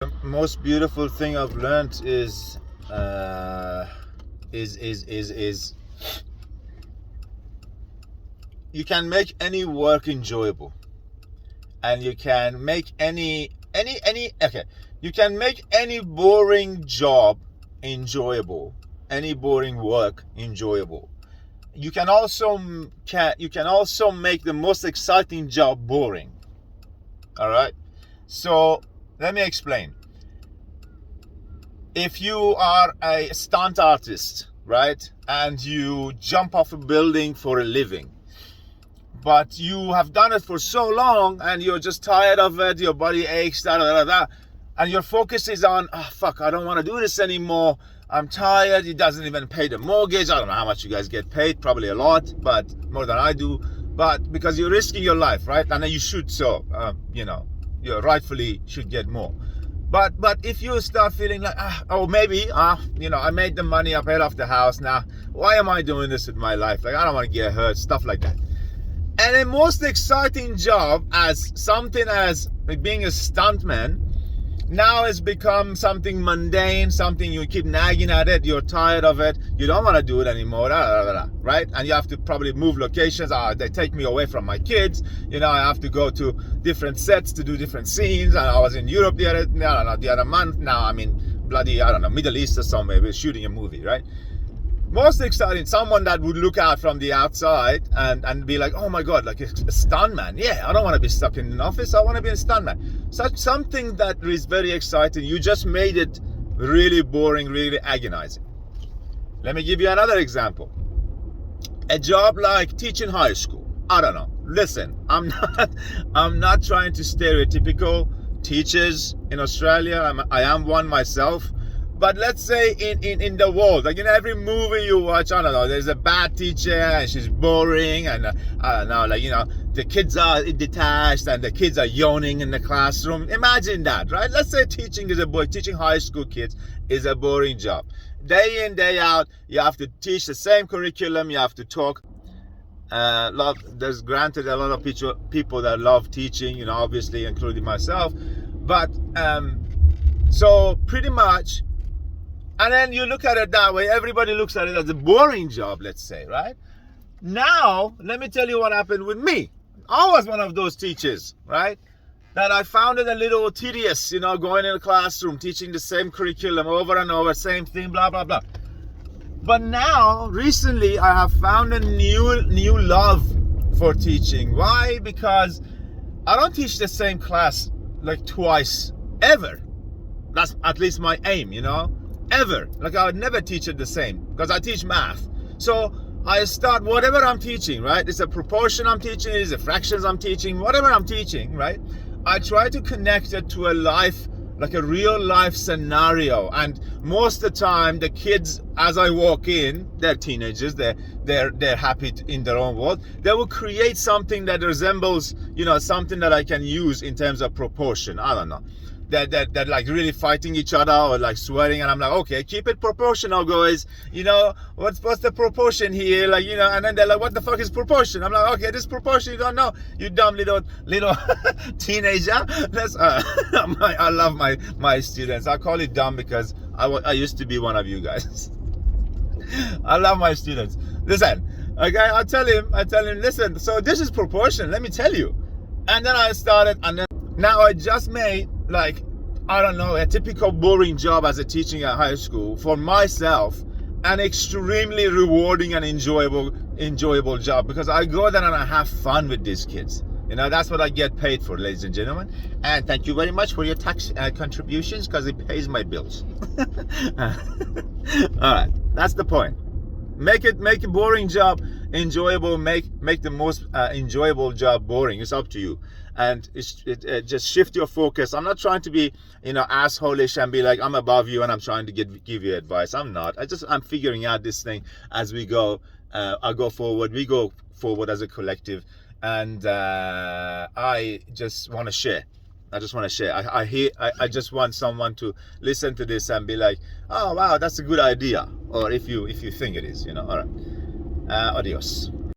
The most beautiful thing I've learned is you can make any work enjoyable, and you can make any okay, you can make any boring job enjoyable, any boring work enjoyable. You can also make the most exciting job boring. All right, so let me explain. If you are a stunt artist, right, and you jump off a building for a living, but you have done it for so long and you're just tired of it, your body aches, and your focus is on, oh, fuck, I don't want to do this anymore. I'm tired. It doesn't even pay the mortgage. I don't know how much you guys get paid, probably a lot, but more than I do. But because you're risking your life, right? And you should, so, you rightfully should get more. But if you start feeling like, I made the money, I paid off the house, now why am I doing this with my life? Like, I don't want to get hurt, stuff like that. And the most exciting job as something as like being a stuntman now has become something mundane, something you keep nagging at it, you're tired of it, you don't want to do it anymore, right? And you have to probably move locations. They take me away from my kids, I have to go to different sets to do different scenes. And I was in Europe the other month. Now I'm in Middle East or somewhere, we're shooting a movie, right? Most exciting, someone that would look out from the outside and be like, oh my God, like a stuntman. Yeah, I don't want to be stuck in an office. I want to be a stuntman. Such something that is very exciting. You just made it really boring, really agonizing. Let me give you another example. A job like teaching high school. I don't know. Listen, I'm not trying to stereotypical teachers in Australia. I am one myself. But let's say in the world, like in every movie you watch, I don't know, there's a bad teacher and she's boring, and I don't know, the kids are detached and the kids are yawning in the classroom. Imagine that, right? Let's say teaching high school kids is a boring job. Day in, day out, you have to teach the same curriculum, you have to talk. There's granted a lot of people that love teaching, obviously, including myself. But so pretty much. And then you look at it that way, everybody looks at it as a boring job, let's say, right? Now, let me tell you what happened with me. I was one of those teachers, right? That I found it a little tedious, going in a classroom, teaching the same curriculum over and over, same thing, blah, blah, blah. But now, recently, I have found a new love for teaching. Why? Because I don't teach the same class like twice, ever. That's at least my aim, ever. Like, I would never teach it the same because I teach math. So I start whatever I'm teaching, right? It's a proportion I'm teaching, it's a fractions I'm teaching, whatever I'm teaching, right? I try to connect it to a life, like a real life scenario. And most of the time, the kids, as I walk in, they're teenagers, they're happy in their own world. They will create something that resembles, something that I can use in terms of proportion. I don't know. They're like really fighting each other or like swearing, and I'm like, okay, keep it proportional, guys. What's the proportion here? Like, and then they're like, what the fuck is proportion? I'm like, okay, this proportion you don't know, you dumb little teenager. I love my students. I call it dumb because I used to be one of you guys. I love my students. Listen, okay, I tell him, listen, so this is proportion, let me tell you. And then I started, and then now I just made, like, I don't know, a typical boring job as a teaching at high school for myself an extremely rewarding and enjoyable job, because I go there and I have fun with these kids. That's what I get paid for, ladies and gentlemen. And thank you very much for your tax contributions, because it pays my bills. All right, that's the point. Make a boring job enjoyable. Make the most enjoyable job boring. It's up to you. And just shift your focus. I'm not trying to be, assholish and be like, I'm above you and I'm trying to give you advice. I'm not. I'm figuring out this thing as we go. I go forward. We go forward as a collective. And I just want to share. I just want someone to listen to this and be like, oh wow, that's a good idea. Or if you think it is, all right. Adios.